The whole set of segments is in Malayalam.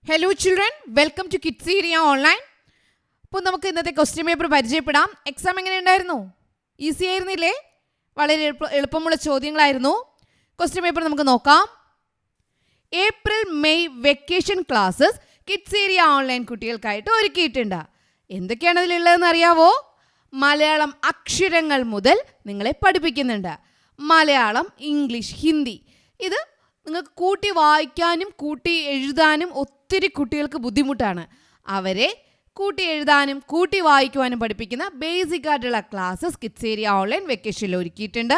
Hello children, welcome to kids area online. അപ്പോൾ നമുക്ക് ഇന്നത്തെ ക്വസ്റ്റ്യൻ പേപ്പർ പരിചയപ്പെടാം. എക്സാം എങ്ങനെ ഉണ്ടായിരുന്നു? ഈസി ആയിരുന്നില്ലേ? വളരെ എളുപ്പമുള്ള ചോദ്യങ്ങളായിരുന്നു. ക്വസ്റ്റ്യൻ പേപ്പർ നമുക്ക് നോക്കാം. April May vacation classes kids area online കുട്ടികൾക്കായിട്ട് ഒരുക്കിയിട്ടുണ്ട്. എന്തൊക്കെയാണ് അതിലുള്ളതെന്ന് അറിയാവോ? മലയാളം അക്ഷരങ്ങൾ മുതൽ നിങ്ങളെ പഠിപ്പിക്കുന്നുണ്ട്. മലയാളം, ഇംഗ്ലീഷ്, ഹിന്ദി. ഇത് നിങ്ങൾക്ക് കൂട്ടി വായിക്കാനും കൂട്ടി എഴുതാനും ഒത്തിരി കുട്ടികൾക്ക് ബുദ്ധിമുട്ടാണ്. അവരെ കൂട്ടി എഴുതാനും കൂട്ടി വായിക്കുവാനും പഠിപ്പിക്കുന്ന ബേസിക് ആയിട്ടുള്ള ക്ലാസ്സസ് കിഡ്സീരിയ ഓൺലൈൻ വെക്കേഷനിൽ ഒരുക്കിയിട്ടുണ്ട്.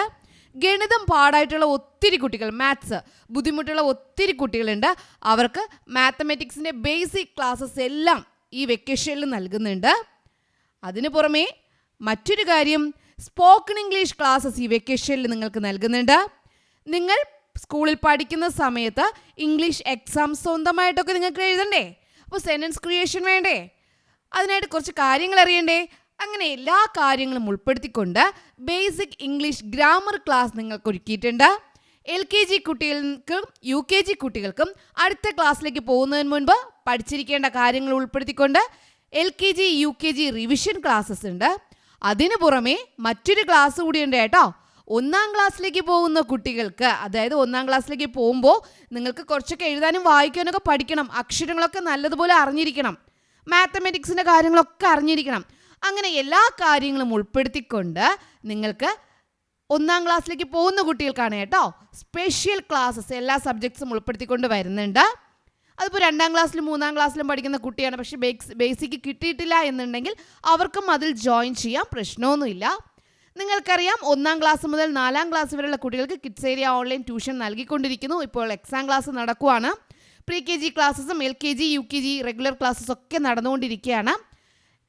ഗണിതം പാടായിട്ടുള്ള ഒത്തിരി കുട്ടികൾ, മാത്സ് ബുദ്ധിമുട്ടുള്ള ഒത്തിരി കുട്ടികളുണ്ട്. അവർക്ക് മാത്തമാറ്റിക്സിൻ്റെ ബേസിക് ക്ലാസ്സസ് എല്ലാം ഈ വെക്കേഷനിൽ നൽകുന്നുണ്ട്. അതിനു പുറമേ മറ്റൊരു കാര്യം, സ്പോക്കൺ ഇംഗ്ലീഷ് ക്ലാസ്സസ് ഈ വെക്കേഷനിൽ നിങ്ങൾക്ക് നൽകുന്നുണ്ട്. നിങ്ങൾ സ്കൂളിൽ പഠിക്കുന്ന സമയത്ത് ഇംഗ്ലീഷ് എക്സാം സ്വന്തമായിട്ടൊക്കെ നിങ്ങൾക്ക് എഴുതണ്ടേ? അപ്പോൾ സെൻറ്റൻസ് ക്രിയേഷൻ വേണ്ടേ? അതിനായിട്ട് കുറച്ച് കാര്യങ്ങൾ അറിയണ്ടേ? അങ്ങനെ എല്ലാ കാര്യങ്ങളും ഉൾപ്പെടുത്തിക്കൊണ്ട് ബേസിക് ഇംഗ്ലീഷ് ഗ്രാമർ ക്ലാസ് നിങ്ങൾക്ക് ഒരുക്കിയിട്ടുണ്ട്. LKG കുട്ടികൾക്കും UKG കുട്ടികൾക്കും അടുത്ത ക്ലാസ്സിലേക്ക് പോകുന്നതിന് മുൻപ് പഠിച്ചിരിക്കേണ്ട കാര്യങ്ങൾ ഉൾപ്പെടുത്തിക്കൊണ്ട് LKG UKG റിവിഷൻ ക്ലാസ്സസ് ഉണ്ട്. അതിനു പുറമെ മറ്റൊരു ക്ലാസ് കൂടിയുണ്ട് കേട്ടോ. 1ാം ക്ലാസ്സിലേക്ക് പോകുന്ന കുട്ടികൾക്ക്, അതായത് 1ാം ക്ലാസ്സിലേക്ക് പോകുമ്പോൾ നിങ്ങൾക്ക് കുറച്ചൊക്കെ എഴുതാനും വായിക്കാനൊക്കെ പഠിക്കണം. അക്ഷരങ്ങളൊക്കെ നല്ലതുപോലെ അറിഞ്ഞിരിക്കണം. മാത്തമാറ്റിക്സിൻ്റെ കാര്യങ്ങളൊക്കെ അറിഞ്ഞിരിക്കണം. അങ്ങനെ എല്ലാ കാര്യങ്ങളും ഉൾപ്പെടുത്തിക്കൊണ്ട് നിങ്ങൾക്ക് 1ാം ക്ലാസ്സിലേക്ക് പോകുന്ന കുട്ടികൾക്കാണ് കേട്ടോ സ്പെഷ്യൽ ക്ലാസ്സസ് എല്ലാ സബ്ജക്ട്സും ഉൾപ്പെടുത്തിക്കൊണ്ട് വരുന്നുണ്ട്. അതിപ്പോൾ 2ാം ക്ലാസ്സിലും 3ാം ക്ലാസ്സിലും പഠിക്കുന്ന കുട്ടിയാണ്, പക്ഷേ ബേസിക് കിട്ടിയിട്ടില്ല എന്നുണ്ടെങ്കിൽ അവർക്കും അതിൽ ജോയിൻ ചെയ്യാം, പ്രശ്നമൊന്നുമില്ല. നിങ്ങൾക്കറിയാം, 1ാം ക്ലാസ് മുതൽ 4ാം ക്ലാസ് വരെയുള്ള കുട്ടികൾക്ക് കിഡ്സീരിയ ഓൺലൈൻ ട്യൂഷൻ നൽകിക്കൊണ്ടിരിക്കുന്നു. ഇപ്പോൾ എക്സാം ക്ലാസ് നടക്കുവാണ്. പ്രീ KG ക്ലാസ്സസും LKG UKG റെഗുലർ ക്ലാസ്സസ് ഒക്കെ നടന്നുകൊണ്ടിരിക്കുകയാണ്.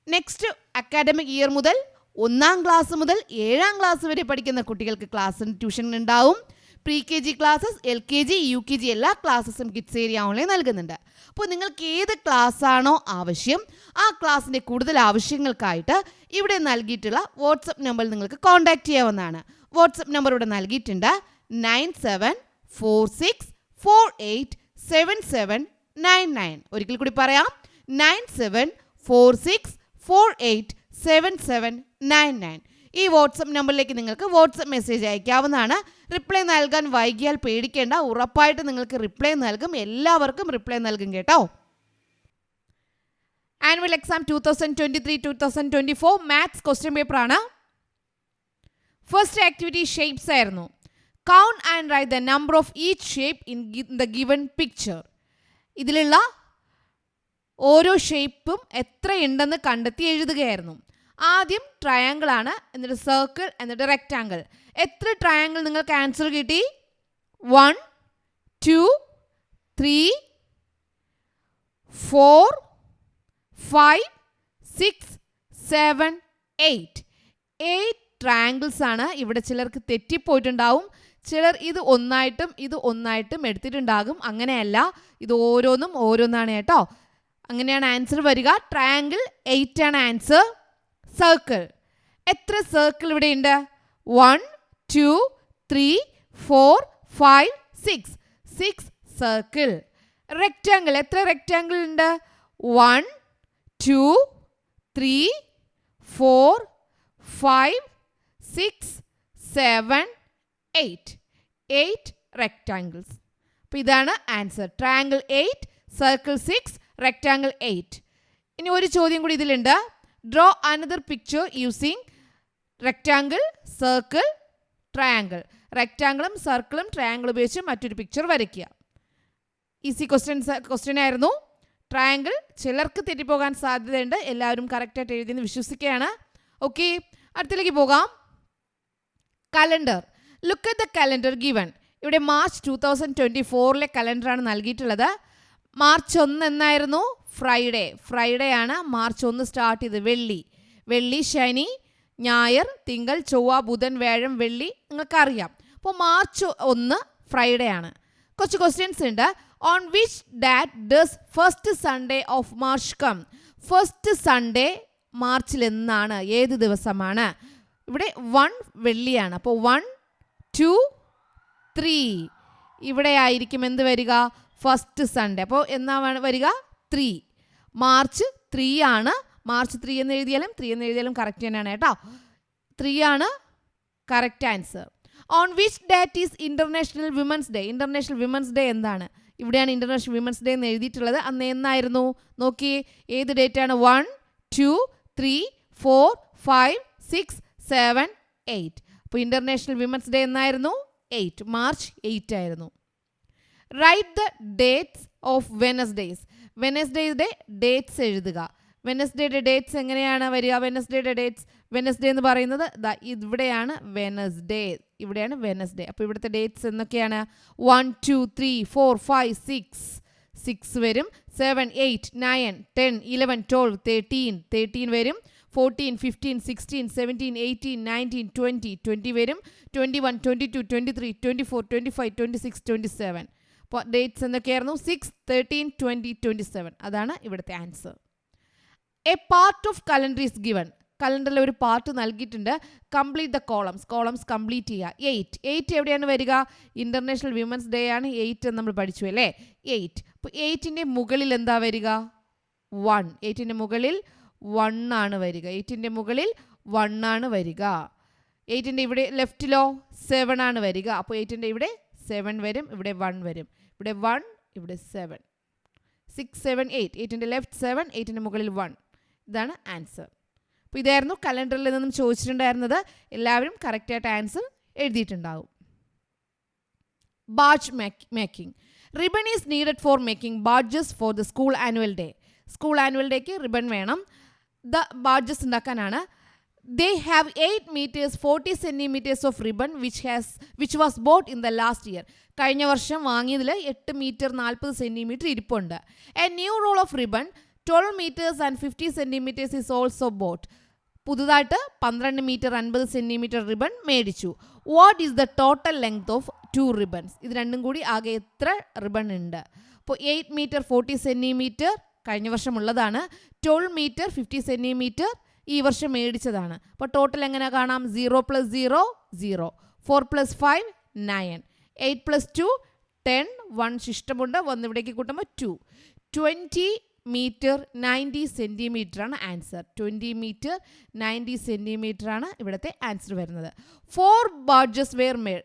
നെക്സ്റ്റ് അക്കാഡമിക് ഇയർ മുതൽ 1ാം ക്ലാസ് മുതൽ 7ാം ക്ലാസ് വരെ പഠിക്കുന്ന കുട്ടികൾക്ക് ക്ലാസ് ട്യൂഷൻ ഉണ്ടാവും. Pre KG classes, LKG UKG എല്ലാ ക്ലാസ്സസും കിഡ്സീരിയ ഓൺലൈൻ നൽകുന്നുണ്ട്. അപ്പോൾ നിങ്ങൾക്ക് ഏത് ക്ലാസ്സാണോ ആവശ്യം, ആ ക്ലാസ്സിൻ്റെ കൂടുതൽ ആവശ്യങ്ങൾക്കായിട്ട് ഇവിടെ നൽകിയിട്ടുള്ള വാട്സപ്പ് നമ്പറിൽ നിങ്ങൾക്ക് കോൺടാക്റ്റ് ചെയ്യാവുന്നതാണ്. വാട്സപ്പ് നമ്പർ ഇവിടെ നൽകിയിട്ടുണ്ട്. 9746487799. ഒരിക്കൽ കൂടി പറയാം, 9746487799. ഈ വാട്സപ്പ് നമ്പറിലേക്ക് നിങ്ങൾക്ക് വാട്സപ്പ് മെസ്സേജ് അയക്കാവുന്നതാണ്. റിപ്ലൈ നൽകാൻ വൈകിയാൽ പേടിക്കേണ്ട, ഉറപ്പായിട്ട് നിങ്ങൾക്ക് റിപ്ലൈ നൽകും. എല്ലാവർക്കും റിപ്ലൈ നൽകും കേട്ടോ. Annual exam 2023-2024 maths question paper ആണ്. ഫസ്റ്റ് ആക്ടിവിറ്റി ഷേപ്സ് ആയിരുന്നു. Count and write the number of each shape in the given picture. ഇതിലുള്ള ഓരോ ഷേപ്പും എത്രയുണ്ടെന്ന് കണ്ടെത്തി എഴുതുകയായിരുന്നു. ആദ്യം ട്രയാങ്കിൾ ആണ്, എന്നിട്ട് സർക്കിൾ, എന്നിട്ട് റെക്റ്റാങ്കിൾ. എത്ര ട്രയാങ്കിൾ നിങ്ങൾക്ക് ആൻസർ കിട്ടി? 1 2 3 4 5 6 7 8 ട്രയാങ്കിൾസ് ആണ്. ഇവിടെ ചിലർക്ക് തെറ്റിപ്പോയിട്ടുണ്ടാവും. ചിലർ ഇത് ഒന്നായിട്ടും എടുത്തിട്ടുണ്ടാകും. അങ്ങനെയല്ല, ഇത് ഓരോന്നും ഓരോന്നാണ് കേട്ടോ. അങ്ങനെയാണ് ആൻസർ വരിക. ട്രയാങ്കിൾ 8 ആണ് ആൻസർ. സർക്കിൾ, എത്ര സർക്കിൾ ഇവിടെ ഉണ്ട്? 1 2 3 4 5 6 സർക്കിൾ. റെക്റ്റാങ്കിൾ, എത്ര റെക്റ്റാങ്കിൾ ഉണ്ട്? 1 2 3 4 5 6 7 8 റെക്റ്റാങ്കിൾസ്. അപ്പോൾ ഇതാണ് ആൻസർ. Triangle 8, circle 6, rectangle 8. ഇനി ഒരു ചോദ്യം കൂടി ഇതിലുണ്ട്. Draw another picture using rectangle, circle, triangle. റെക്റ്റാങ്കിളും സർക്കിളും ട്രയാങ്കിൾ ഉപയോഗിച്ച് മറ്റൊരു പിക്ചർ വരയ്ക്കുക. ഈസി ക്വസ്റ്റ്യൻ ആയിരുന്നു. ട്രയാങ്കിൾ ചിലർക്ക് തെറ്റിപ്പോകാൻ സാധ്യതയുണ്ട്. എല്ലാവരും കറക്റ്റായിട്ട് എഴുതിയെന്ന് വിശ്വസിക്കുകയാണ്. ഓക്കെ, അടുത്തിലേക്ക് പോകാം. Calendar. Look at the calendar given. ഇവിടെ മാർച്ച് 2024 കലണ്ടറാണ് നൽകിയിട്ടുള്ളത്. മാർച്ച് 1 എന്നായിരുന്നു? ഫ്രൈഡേ ആണ് മാർച്ച് 1 സ്റ്റാർട്ട് ചെയ്ത്. വെള്ളി, ശനി, ഞായർ, തിങ്കൾ, ചൊവ്വ, ബുധൻ, വ്യാഴം, വെള്ളി നിങ്ങൾക്കറിയാം. അപ്പോൾ മാർച്ച് 1 ഫ്രൈഡേ ആണ്. കുറച്ച് ക്വസ്റ്റ്യൻസ് ഉണ്ട്. On which date does first Sunday of March come? First Sunday മാർച്ചിൽ എന്നാണ്? ഏത് ദിവസമാണ്? ഇവിടെ 1 വെള്ളിയാണ്. അപ്പോൾ 1 2 3 ഇവിടെ ആയിരിക്കും എന്ത് വരിക? First Sunday. അപ്പോൾ എന്നാ വരിക? 3. മാർച്ച് 3 ആണ്. മാർച്ച് 3 എന്ന് എഴുതിയാലും കറക്റ്റ് തന്നെയാണ് കേട്ടോ. 3 ആണ് correct answer. On which date is international women's day? International women's day എന്താണ്? ഇവിടെയാണ് ഇൻ്റർനാഷണൽ വിമൻസ് ഡേ എന്ന് എഴുതിയിട്ടുള്ളത്. അന്ന് എന്നായിരുന്നു നോക്കി? ഏത് ഡേറ്റ് ആണ്? 1, 2, 3, 4, 5, 6, 7, 8. അപ്പോൾ ഇൻ്റർനാഷണൽ വിമൻസ് ഡേ എന്നായിരുന്നു? 8, മാർച്ച് 8 ആയിരുന്നു. Write the dates of Wednesdays. വെനസ്ഡേയുടെ ഡേറ്റ്സ് എഴുതുക. വെനസ്ഡേയുടെ ഡേറ്റ്സ് എങ്ങനെയാണ് വരിക? വെനസ്ഡേയുടെ ഡേറ്റ്സ്, വെനസ്ഡേ എന്ന് പറയുന്നത് ഇവിടെയാണ് വെനസ്ഡേ. അപ്പോൾ ഇവിടുത്തെ ഡേറ്റ്സ് എന്തൊക്കെയാണ്? 1, 2, 3, 4, 5, 6 വരും. 7, 8, 9, 10, 11, 12, 13 വരും. 14, 15, 16, 17, 18, 19, 20 വരും. 21, 22, 23, 24, 25, 26, 27. അപ്പോൾ ഡേറ്റ്സ് എന്തൊക്കെയായിരുന്നു? 6, 13, 20, 27. അതാണ് ഇവിടുത്തെ answer. A part of calendar is given. കലണ്ടറിൽ ഒരു പാർട്ട് നൽകിയിട്ടുണ്ട്. കംപ്ലീറ്റ് ദ കോളംസ് കംപ്ലീറ്റ് ചെയ്യുക. 8 എവിടെയാണ് വരിക? ഇൻ്റർനാഷണൽ വിമൻസ് ഡേ ആണ് 8 എന്ന് നമ്മൾ പഠിച്ചു അല്ലേ? 8. അപ്പോൾ 8ൻ്റെ മുകളിൽ എന്താ വരിക? 1. 8ൻ്റെ മുകളിൽ 1 ആണ് വരിക. 8ൻ്റെ മുകളിൽ 1 ആണ് വരിക. 8ൻ്റെ ഇവിടെ ലെഫ്റ്റിലോ 7 ആണ് വരിക. അപ്പോൾ 8ൻ്റെ ഇവിടെ 7 വരും, ഇവിടെ 1 വരും. ഇവിടെ 1, ഇവിടെ 7. 6, 7, 8. 8ൻ്റെ ലെഫ്റ്റ് 7, 8ൻ്റെ മുകളിൽ 1. ഇതാണ് ആൻസർ. അപ്പോൾ ഇതായിരുന്നു കലണ്ടറിൽ നിന്നും ചോദിച്ചിട്ടുണ്ടായിരുന്നത്. എല്ലാവരും കറക്റ്റായിട്ട് ആൻസർ എഴുതിയിട്ടുണ്ടാവും. Badge making. Ribbon is needed for making badges for the school annual day. School annual ഡേക്ക് റിബൺ വേണം. ബാഡ്ജസ് ഉണ്ടാക്കാനാണ്. They have 8 meters 40 centimeters of ribbon which was bought in the last year. കഴിഞ്ഞ വർഷം വാങ്ങിയതിൽ 8 മീറ്റർ 40 സെൻറ്റിമീറ്റർ ഇരിപ്പുണ്ട്. A new roll of ribbon 12 meters and 50 centimeters is also bought. പുതുതായിട്ട് 12 മീറ്റർ 50 സെൻറ്റിമീറ്റർ റിബൺ മേടിച്ചു. What is the total length of 2 ribbons? ഇത് രണ്ടും കൂടി ആകെ എത്ര റിബൺ ഉണ്ട്? അപ്പോൾ 8 മീറ്റർ 40 സെൻറ്റിമീറ്റർ കഴിഞ്ഞ വർഷം ഉള്ളതാണ്. 12 മീറ്റർ 50 സെൻറ്റിമീറ്റർ ഈ വർഷം മേടിച്ചതാണ്. അപ്പോൾ ടോട്ടൽ എങ്ങനെ കാണാം? 0 + 0 0, 4 + 5 9, 8 + 2 10, 1 ശിഷ്ടമുണ്ട്, 1 ഇവിടേക്ക് കൂട്ടുമ്പോൾ 2. 20 മീറ്റർ 90 സെൻറ്റിമീറ്റർ ആണ് ആൻസർ. 20 മീറ്റർ 90 സെൻറ്റിമീറ്റർ ആണ് ഇവിടുത്തെ ആൻസർ വരുന്നത്. 40 ബാഡ്ജസ് വെയർ മെയ്ഡ്.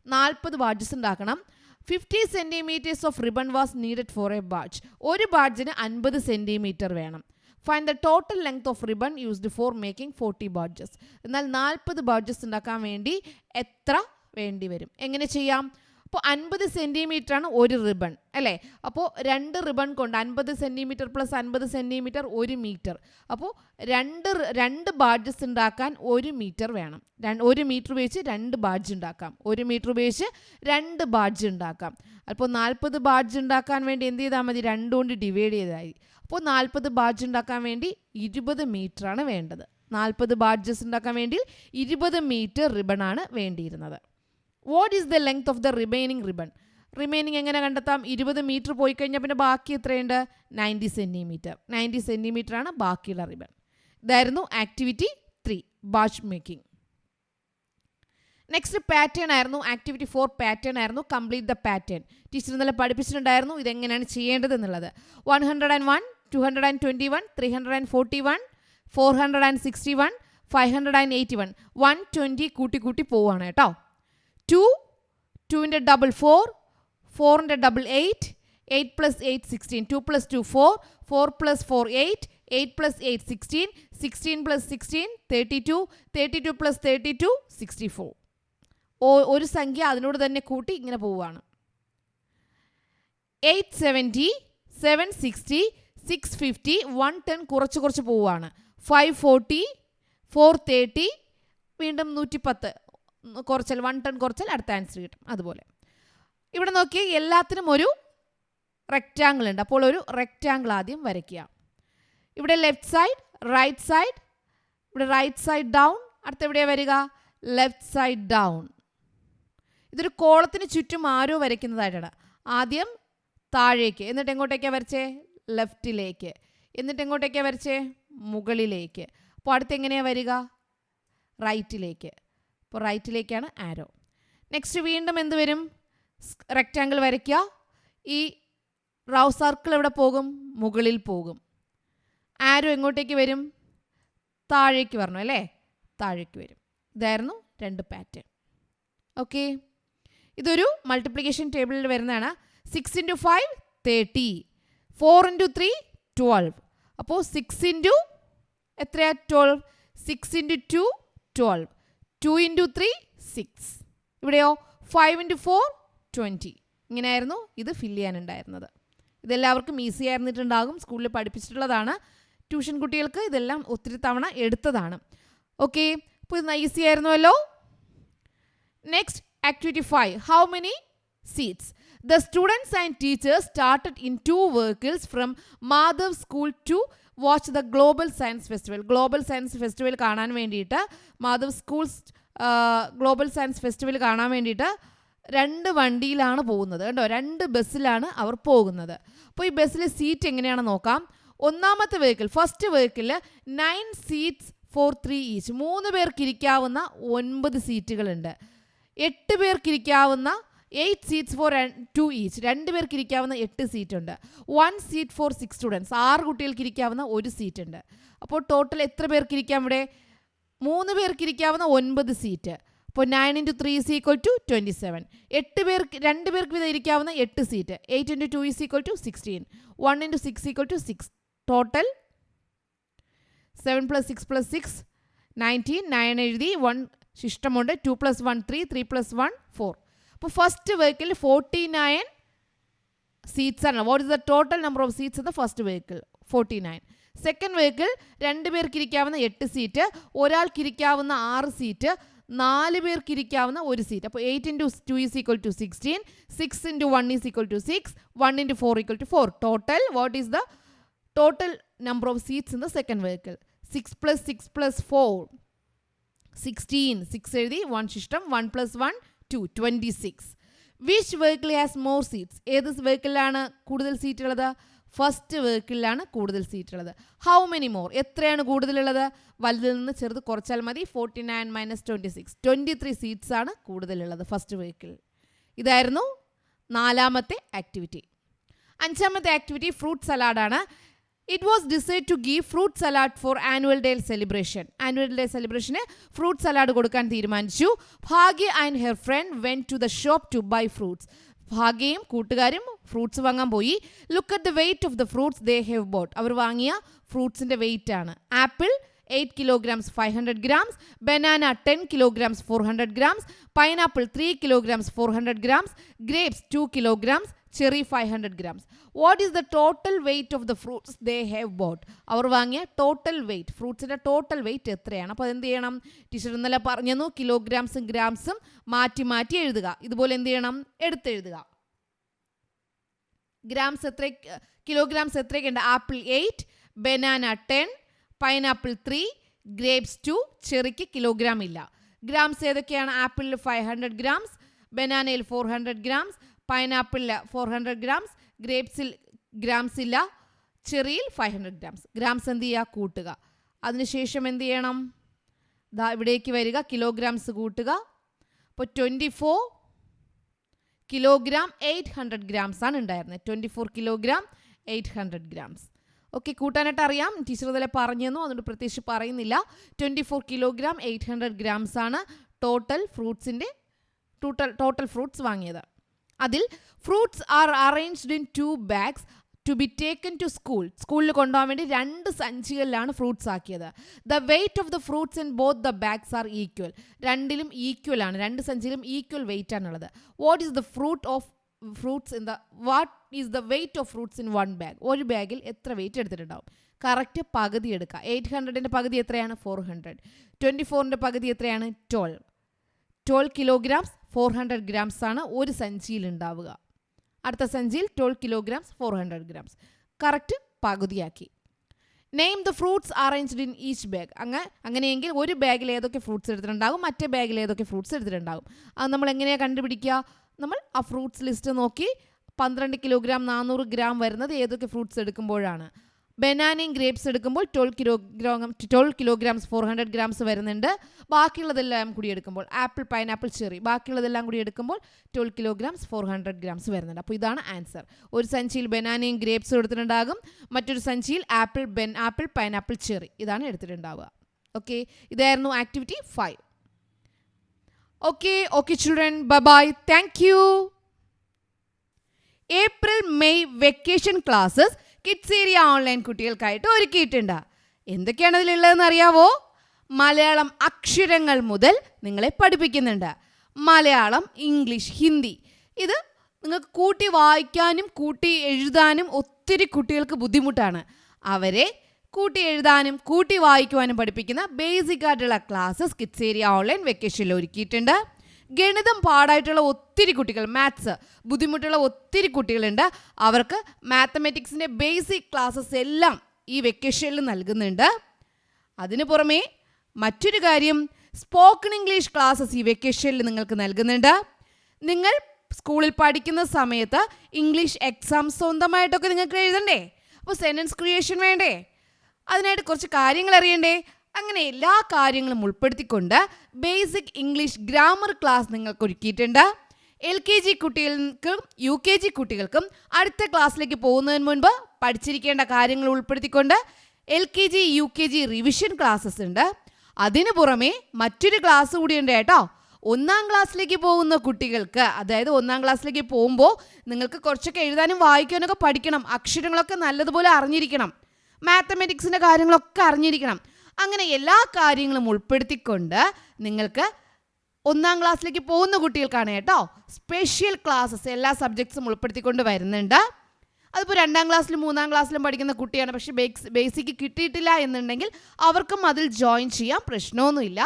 40 ബാഡ്ജസ് ഉണ്ടാക്കണം. 50 centimeters of ribbon was needed for a badge. ഒരു ബാഡ്ജിന് 50 സെൻറ്റിമീറ്റർ വേണം. Find the total length of ribbon used for making 40 badges. എന്നാൽ 40 badges ഉണ്ടാക്കാൻ വേണ്ടി എത്ര വേണ്ടി വരും? എങ്ങനെ ചെയ്യാം? അപ്പോൾ 50 സെൻറ്റിമീറ്റർ ആണ് ഒരു റിബൺ അല്ലേ? അപ്പോൾ 2 റിബൺ കൊണ്ട് 50 സെൻറ്റിമീറ്റർ + 50 സെൻറ്റിമീറ്റർ 1 മീറ്റർ. അപ്പോൾ 2 ബാഡ്ജസ് ഉണ്ടാക്കാൻ 1 മീറ്റർ വേണം. 1 മീറ്റർ ഉപയോഗിച്ച് 2 ബാഡ്ജ് ഉണ്ടാക്കാം. 1 മീറ്റർ ഉപയോഗിച്ച് 2 ബാഡ്ജ് ഉണ്ടാക്കാം. അപ്പോൾ 40 ബാഡ്ജ് ഉണ്ടാക്കാൻ വേണ്ടി എന്ത് ചെയ്താൽ മതി? 2 കൊണ്ട് ഡിവൈഡ് ചെയ്തായി. അപ്പോൾ 40 ബാഡ്ജ് ഉണ്ടാക്കാൻ വേണ്ടി 20 മീറ്റർ ആണ് വേണ്ടത്. 40 ബാഡ്ജസ് ഉണ്ടാക്കാൻ വേണ്ടി 20 മീറ്റർ റിബൺ ആണ് വേണ്ടിയിരുന്നത്. What is the length of the remaining ribbon? Remaining എങ്ങനെ കണ്ടെത്താം? 20 മീറ്റർ പോയി കഴിഞ്ഞാൽ പിന്നെ ബാക്കി എത്രയുണ്ട്? 90 സെൻറ്റിമീറ്റർ. 90 സെൻറ്റിമീറ്റർ ആണ് ബാക്കിയുള്ള റിബൺ. ഇതായിരുന്നു activity 3, badge making. Next pattern ആയിരുന്നു. ആക്ടിവിറ്റി 4 പാറ്റേൺ ആയിരുന്നു. Complete the pattern. ടീച്ചർ ഇന്നലെ പഠിപ്പിച്ചിട്ടുണ്ടായിരുന്നു ഇതെങ്ങനെയാണ് ചെയ്യേണ്ടത് എന്നുള്ളത്. 101, 221, 341, 461, 581, 120 കൂട്ടി പോവാണ് കേട്ടോ. 2ൻ്റെ ഡബിൾ 4, 4ൻ്റെ ഡബിൾ 8, 8 + 8 16, 2 + 2 4, 4 + 4 8, 8 + 8 16, 16 + 16 32, 32 + 32 64. ഒരു സംഖ്യ അതിനോട് തന്നെ കൂട്ടി ഇങ്ങനെ പോവുകയാണ്. 870, 760, 650, 110 കുറച്ച് പോവുകയാണ്. 540, 430, വീണ്ടും 110 കുറച്ചാൽ 110 കുറച്ചാൽ അടുത്ത ആൻസർ കിട്ടും. അതുപോലെ ഇവിടെ നോക്കി എല്ലാത്തിനും ഒരു റെക്റ്റാങ്കിൾ ഉണ്ട്. അപ്പോൾ ഒരു റെക്റ്റാങ്കിൾ ആദ്യം വരയ്ക്കുക. ഇവിടെ ലെഫ്റ്റ് സൈഡ്, റൈറ്റ് സൈഡ്, ഇവിടെ റൈറ്റ് സൈഡ് ഡൗൺ, അടുത്ത എവിടെയാണ് വരിക? Left side down. ഇതൊരു കോളത്തിന് ചുറ്റും ആരോ വരയ്ക്കുന്നതായിട്ടാണ്. ആദ്യം താഴേക്ക്, എന്നിട്ട് എങ്ങോട്ടേക്കാണ് വരച്ചേ? ലെഫ്റ്റിലേക്ക്. എന്നിട്ട് എങ്ങോട്ടേക്കാണ് വരച്ചേ? മുകളിലേക്ക്. അപ്പോൾ അടുത്ത് എങ്ങനെയാണ് വരിക? റൈറ്റിലേക്ക്. അപ്പോൾ റൈറ്റിലേക്കാണ് ആരോ. നെക്സ്റ്റ് വീണ്ടും എന്ത് വരും? റെക്റ്റാങ്കിൾ വരയ്ക്കുക. ഈ റൗ സർക്കിൾ എവിടെ പോകും? മുകളിൽ പോകും. ആരോ എങ്ങോട്ടേക്ക് വരും? താഴേക്ക് വരണം അല്ലേ? താഴേക്ക് വരും. ഇതായിരുന്നു 2 പാറ്റേൺ. ഓക്കെ, ഇതൊരു മൾട്ടിപ്ലിക്കേഷൻ ടേബിളിൽ വരുന്നതാണ്. 6 × 5 30, 4 × 3 12. അപ്പോൾ 6 ഇൻറ്റു എത്രയാ? 12. 6 × 2 12, 2 × 3 6. ഇവിടെയോ 5 × 4 20. ഇങ്ങനെയായിരുന്നു ഇത് ഫില്ല് ചെയ്യാനുണ്ടായിരുന്നത്. ഇതെല്ലാവർക്കും ഈസി ആയിരുന്നിട്ടുണ്ടാകും, സ്കൂളിൽ പഠിപ്പിച്ചിട്ടുള്ളതാണ്. ട്യൂഷൻ കുട്ടികൾക്ക് ഇതെല്ലാം ഒത്തിരി തവണ എടുത്തതാണ്. ഓക്കെ, അപ്പോൾ ഇത് ഈസി ആയിരുന്നുവല്ലോ. Next activity 5. How many seats? The students and teachers started in 2 vehicles from Madhav School to watch the Global Science Festival. Global Science Festival കാണാൻ വേണ്ടിയിട്ട് Madhav schools global science festival കാണാൻ വേണ്ടിയിട്ട് 2 വണ്ടിയിലാണ് പോകുന്നത് കേട്ടോ. 2 ബസ്സിലാണ് അവർ പോകുന്നത്. അപ്പോൾ ഈ ബസ്സിലെ സീറ്റ് എങ്ങനെയാണെന്ന് നോക്കാം. ഒന്നാമത്തെ vehicle, first വെഹിക്കിളിൽ 9 seats for 3 each. 3 പേർക്ക് ഇരിക്കാവുന്ന 9 സീറ്റുകളുണ്ട്. 8 പേർക്ക് ഇരിക്കാവുന്ന 8 seats for 2 each. 2 പേർക്ക് ഇരിക്കാവുന്ന 8 സീറ്റുണ്ട്. 1 seat for 6 students. 6 കുട്ടികൾക്ക് ഇരിക്കാവുന്ന 1 സീറ്റ് ഉണ്ട്. അപ്പോൾ ടോട്ടൽ എത്ര പേർക്ക് ഇരിക്കാം ഇവിടെ? 3 പേർക്ക് ഇരിക്കാവുന്ന 9 സീറ്റ്. അപ്പോൾ 9 × 3 is equal to 27. 2 പേർക്ക് വീതം ഇരിക്കാവുന്ന 8 seat. 8 × 2 is equal to 16. 1 × 6 equal to 6. Total 7 + 6 + 6 19. 9 എഴുതി, 1 ശിഷ്ടമുണ്ട്. 2 + 1 3, 3 + 1 4. അപ്പോൾ ഫസ്റ്റ് വെഹിക്കിൾ 49 സീറ്റ്സ് ആണ്. What is the total number of seats in the first vehicle? 49. Second vehicle 2 പേർക്ക് ഇരിക്കാവുന്ന 8 സീറ്റ്, ഒരാൾക്ക് ഇരിക്കാവുന്ന 6 സീറ്റ്, 4 പേർക്ക് ഇരിക്കാവുന്ന 1 സീറ്റ്. അപ്പോൾ 8 × 2 is equal to 16. 6 × 1 is equal to 6. 1 × 4 equal to 4. Total, what is the total number of seats in the second vehicle? 6 + 6 + 4 16. 6 എഴുതി, 1 ശിഷ്ടം. 1 + 1 2, 26. Which vehicle has more seats? ഏത് വെഹിക്കിളിലാണ് കൂടുതൽ സീറ്റ് ഉള്ളത്? ഫസ്റ്റ് വെഹിക്കിളിലാണ് കൂടുതൽ സീറ്റ് ഉള്ളത്. How many more? എത്രയാണ് കൂടുതലുള്ളത്? വലുതിൽ നിന്ന് ചെറുത് കുറച്ചാൽ മതി. 49 - 26, 23 സീറ്റ്സ് ആണ് കൂടുതലുള്ളത് ഫസ്റ്റ് വെഹിക്കിൾ. ഇതായിരുന്നു 4ാമത്തെ ആക്ടിവിറ്റി. 5ാമത്തെ ആക്ടിവിറ്റി ഫ്രൂട്ട് സലാഡാണ്. It was decided to give fruit salad for annual day celebration. Annual day celebration fruit salad കൊടുക്കാൻ തീരുമാനിച്ചു. ഭാഗ്യ and her friend went to the shop to buy fruits. ഭാഗ്യയും കൂട്ടുകാരും ഫ്രൂട്ട്സ് വാങ്ങാൻ പോയി. Look at the weight of the fruits they have bought. അവർ വാങ്ങിയ ഫ്രൂട്ട്സിൻ്റെ വെയിറ്റ് ആണ്. Apple 8 kilograms 500 grams, banana 10 kilograms 400 grams, pineapple 3 kilograms 400 grams, grapes 2 kilograms, cherry 500 grams. What is the total weight of the fruits they have bought? അവർ വാങ്ങിയ ടോട്ടൽ വെയിറ്റ്, ഫ്രൂട്ട്സിൻ്റെ ടോട്ടൽ വെയിറ്റ് എത്രയാണ്? അപ്പോൾ എന്ത് ചെയ്യണം? ടീച്ചർ ഇന്നലെ പറഞ്ഞു കിലോഗ്രാംസും ഗ്രാംസും മാറ്റി മാറ്റി എഴുതുക. ഇതുപോലെ എന്ത് ചെയ്യണം? എടുത്തെഴുതുക. ഗ്രാംസ് എത്ര, കിലോഗ്രാംസ് എത്രയൊക്കെയുണ്ട്? ആപ്പിൾ 8, ബനാന 10, പൈനാപ്പിൾ 3, ഗ്രേപ്സ് 2, ചെറിക്ക് കിലോഗ്രാം ഇല്ല. ഗ്രാംസ് ഏതൊക്കെയാണ്? ആപ്പിളിൽ 500 grams, ബനാനയിൽ 400 grams, പൈനാപ്പിളിൽ 400 grams, ഗ്രേപ്സിൽ ഗ്രാംസ് ഇല്ല, ചെറിയിൽ 500 grams. ഗ്രാംസ് എന്ത് ചെയ്യുക? കൂട്ടുക. അതിനുശേഷം എന്ത് ചെയ്യണം? ഇവിടേക്ക് വരിക, കിലോഗ്രാംസ് കൂട്ടുക. അപ്പോൾ 24 കിലോഗ്രാം 800 grams ആണ് ഉണ്ടായിരുന്നത്. 24 കിലോഗ്രാം 800 grams. ഓക്കെ, കൂട്ടാനായിട്ട് അറിയാം, ടീച്ചർ ഇതിലെ പറഞ്ഞു, അതുകൊണ്ട് പ്രത്യേകിച്ച് പറയുന്നില്ല. 24 കിലോഗ്രാം 800 grams ആണ് ടോട്ടൽ ഫ്രൂട്ട്സിൻ്റെ ടോട്ടൽ ഫ്രൂട്ട്സ് വാങ്ങിയത്. അതിൽ fruits are arranged in 2 bags to be taken to school. സ്കൂളിൽ കൊണ്ടുപോകാൻ വേണ്ടി 2 സഞ്ചികളിലാണ് ഫ്രൂട്ട്സ് ആക്കിയത്. The weight of the fruits in both the bags are equal. രണ്ടിലും ഈക്വൽ ആണ്, 2 സഞ്ചിയിലും ഈക്വൽ വെയിറ്റ് ആണുള്ളത്. What is the fruits in the what is the weight of fruits in 1 bag? ഒരു ബാഗിൽ എത്ര വെയിറ്റ് എടുത്തിട്ടുണ്ടാവും? കറക്റ്റ് പകുതി എടുക്കുക. 800ൻ്റെ പകുതി എത്രയാണ്? 400. 24ൻ്റെ പകുതി എത്രയാണ്? 12 kilograms 400 grams ആണ് ഒരു സഞ്ചിയിൽ ഉണ്ടാവുക. അടുത്ത സഞ്ചിയിൽ 12 kilograms 400 grams. കറക്റ്റ് പകുതിയാക്കി. Name the fruits arranged in each bag. അങ്ങനെയെങ്കിൽ ഒരു ബാഗിൽ ഏതൊക്കെ ഫ്രൂട്ട്സ് എടുത്തിട്ടുണ്ടാകും, മറ്റേ ബാഗിൽ ഏതൊക്കെ ഫ്രൂട്ട്സ് എടുത്തിട്ടുണ്ടാകും. അത് നമ്മൾ എങ്ങനെയാണ് കണ്ടുപിടിക്കുക? നമ്മൾ ആ ഫ്രൂട്ട്സ് ലിസ്റ്റ് നോക്കി 12 kilogram 400 gram വരുന്നത് ഏതൊക്കെ ഫ്രൂട്ട്സ് എടുക്കുമ്പോഴാണ്. ബനാനയും ഗ്രേപ്സ് എടുക്കുമ്പോൾ 12 കിലോഗ്രാംസ് 400 ഗ്രാംസ് വരുന്നുണ്ട്. ബാക്കിയുള്ളതെല്ലാം കൂടി എടുക്കുമ്പോൾ ആപ്പിൾ, പൈനാപ്പിൾ, ചെറി ബാക്കിയുള്ളതെല്ലാം കൂടി എടുക്കുമ്പോൾ 12 കിലോഗ്രാംസ് 400 ഗ്രാംസ് വരുന്നുണ്ട്. അപ്പോൾ ഇതാണ് ആൻസർ. ഒരു സഞ്ചിയിൽ ബനാനയും ഗ്രേപ്സും എടുത്തിട്ടുണ്ടാകും, മറ്റൊരു സഞ്ചിയിൽ ആപ്പിൾ, പൈനാപ്പിൾ, ചെറി ഇതാണ് എടുത്തിട്ടുണ്ടാവുക. ഓക്കെ, ഇതായിരുന്നു activity 5. Okay children, bye, thank you. April May vacation classes kids area online കുട്ടികൾക്കായിട്ട് ഒരുക്കിയിട്ടുണ്ട്. എന്തൊക്കെയാണ് അതിലുള്ളതെന്ന് അറിയാവോ? മലയാളം അക്ഷരങ്ങൾ മുതൽ നിങ്ങളെ പഠിപ്പിക്കുന്നുണ്ട്. മലയാളം, ഇംഗ്ലീഷ്, ഹിന്ദി. ഇത് നിങ്ങൾക്ക് കൂട്ടി വായിക്കാനും കൂട്ടി എഴുതാനും ഒത്തിരി കുട്ടികൾക്ക് ബുദ്ധിമുട്ടാണ്. അവരെ കൂട്ടി എഴുതാനും കൂട്ടി വായിക്കുവാനും പഠിപ്പിക്കുന്ന ബേസിക് ആയിട്ടുള്ള ക്ലാസ്സസ് കിഡ്സ് ഏരിയ ഓൺലൈൻ വെക്കേഷനിൽ ഒരുക്കിയിട്ടുണ്ട്. ഗണിതം പാടായിട്ടുള്ള ഒത്തിരി കുട്ടികൾ, മാത്സ് ബുദ്ധിമുട്ടുള്ള ഒത്തിരി കുട്ടികളുണ്ട്. അവർക്ക് മാത്തമാറ്റിക്സിൻ്റെ ബേസിക് ക്ലാസ്സസ് എല്ലാം ഈ വെക്കേഷനിൽ നൽകുന്നുണ്ട്. അതിനു പുറമേ മറ്റൊരു കാര്യം, സ്പോക്കൺ ഇംഗ്ലീഷ് ക്ലാസ്സസ് ഈ വെക്കേഷനിൽ നിങ്ങൾക്ക് നൽകുന്നുണ്ട്. നിങ്ങൾ സ്കൂളിൽ പഠിക്കുന്ന സമയത്ത് ഇംഗ്ലീഷ് എക്സാം സ്വന്തമായിട്ടൊക്കെ നിങ്ങൾക്ക് എഴുതണ്ടേ? അപ്പോൾ സെൻറ്റൻസ് ക്രിയേഷൻ വേണ്ടേ? അതിനായിട്ട് കുറച്ച് കാര്യങ്ങൾ അറിയണ്ടേ? അങ്ങനെ എല്ലാ കാര്യങ്ങളും ഉൾപ്പെടുത്തിക്കൊണ്ട് ബേസിക് ഇംഗ്ലീഷ് ഗ്രാമർ ക്ലാസ് നിങ്ങൾക്ക് ഒരുക്കിയിട്ടുണ്ട്. LKG കുട്ടികൾക്കും UKG കുട്ടികൾക്കും അടുത്ത ക്ലാസ്സിലേക്ക് പോകുന്നതിന് മുൻപ് പഠിച്ചിരിക്കേണ്ട കാര്യങ്ങൾ ഉൾപ്പെടുത്തിക്കൊണ്ട് LKG UKG റിവിഷൻ ക്ലാസ്സസ് ഉണ്ട്. അതിനു പുറമെ മറ്റൊരു ക്ലാസ് കൂടിയുണ്ട് കേട്ടോ. 1ാം ക്ലാസ്സിലേക്ക് പോകുന്ന കുട്ടികൾക്ക്, അതായത് 1ാം ക്ലാസ്സിലേക്ക് പോകുമ്പോൾ നിങ്ങൾക്ക് കുറച്ചൊക്കെ എഴുതാനും വായിക്കാനൊക്കെ പഠിക്കണം, അക്ഷരങ്ങളൊക്കെ നല്ലതുപോലെ അറിഞ്ഞിരിക്കണം, മാത്തമാറ്റിക്സിൻ്റെ കാര്യങ്ങളൊക്കെ അറിഞ്ഞിരിക്കണം. അങ്ങനെ എല്ലാ കാര്യങ്ങളും ഉൾപ്പെടുത്തിക്കൊണ്ട് നിങ്ങൾക്ക് 1ാം ക്ലാസ്സിലേക്ക് പോകുന്ന കുട്ടികൾക്കാണ് കേട്ടോ സ്പെഷ്യൽ ക്ലാസ്സസ് എല്ലാ സബ്ജക്ട്സും ഉൾപ്പെടുത്തിക്കൊണ്ട് വരുന്നുണ്ട്. അതിപ്പോൾ 2ാം ക്ലാസ്സിലും 3ാം ക്ലാസ്സിലും പഠിക്കുന്ന കുട്ടിയാണ്, പക്ഷേ ബേസിക്ക് കിട്ടിയിട്ടില്ല എന്നുണ്ടെങ്കിൽ അവർക്കും അതിൽ ജോയിൻ ചെയ്യാം, പ്രശ്നമൊന്നുമില്ല.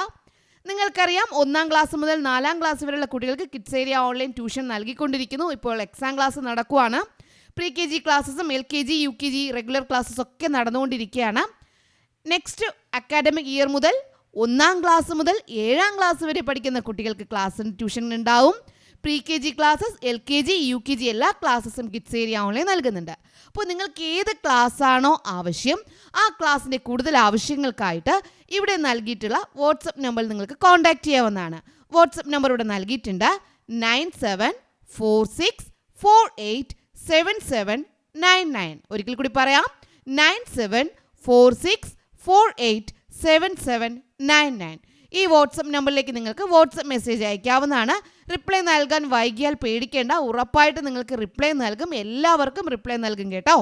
നിങ്ങൾക്കറിയാം 1ാം ക്ലാസ് മുതൽ 4ാം ക്ലാസ് വരെയുള്ള കുട്ടികൾക്ക് കിഡ്സ് ഏരിയ ഓൺലൈൻ ട്യൂഷൻ നൽകിക്കൊണ്ടിരിക്കുന്നു. ഇപ്പോൾ എക്സാം ക്ലാസ് നടക്കുവാണ്. പ്രീ-KG ക്ലാസ്സസും LKG UKG റെഗുലർ ക്ലാസ്സസ് ഒക്കെ നടന്നുകൊണ്ടിരിക്കുകയാണ്. നെക്സ്റ്റ് അക്കാഡമിക് ഇയർ മുതൽ 1ാം ക്ലാസ് മുതൽ 7ാം ക്ലാസ് വരെ പഠിക്കുന്ന കുട്ടികൾക്ക് ട്യൂഷൻ ഉണ്ടാവും. പ്രീ-KG ക്ലാസ്സസ്, LKG UKG എല്ലാ ക്ലാസ്സസും കിഡ്സ് ഏരിയ ഓൺലൈൻ നൽകുന്നുണ്ട്. അപ്പോൾ നിങ്ങൾക്ക് ഏത് ക്ലാസ്സാണോ ആവശ്യം ആ ക്ലാസ്സിൻ്റെ കൂടുതൽ ആവശ്യങ്ങൾക്കായിട്ട് ഇവിടെ നൽകിയിട്ടുള്ള വാട്സപ്പ് നമ്പറിൽ നിങ്ങൾക്ക് കോൺടാക്റ്റ് ചെയ്യാവുന്നതാണ്. വാട്സപ്പ് നമ്പർ ഇവിടെ നൽകിയിട്ടുണ്ട് 9746487799. ഒരിക്കൽ കൂടി പറയാം, 9746487799. ഈ വാട്സപ്പ് നമ്പറിലേക്ക് നിങ്ങൾക്ക് വാട്സപ്പ് മെസ്സേജ് അയക്കാവുന്നതാണ്. റിപ്ലൈ നൽകാൻ വൈകിയാൽ പേടിക്കേണ്ട, ഉറപ്പായിട്ട് നിങ്ങൾക്ക് റിപ്ലൈ നൽകും. എല്ലാവർക്കും റിപ്ലൈ നൽകും കേട്ടോ.